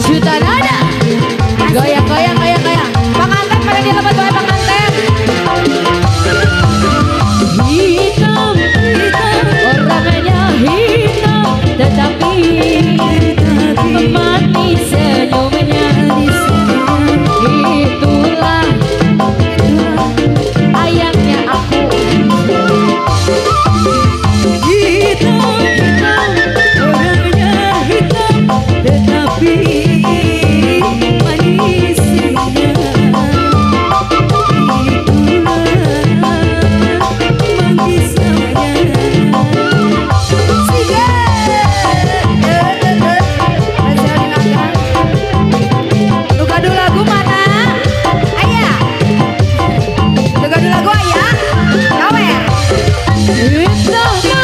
Juta nada. Goyang, goyang, goyang, goyang. Pengantin pada di tempat gue pengantin. Hitam, hitam, orangnya hitam, tetapi manis senyumnya. Itulah ayamnya aku. Hitam, hitam, orangnya hitam, tetapi manisnya. Itulah manggisnya. Lu kado lagu mana? Ayah. Lu kado lagu ayah. Kawer. Hitam.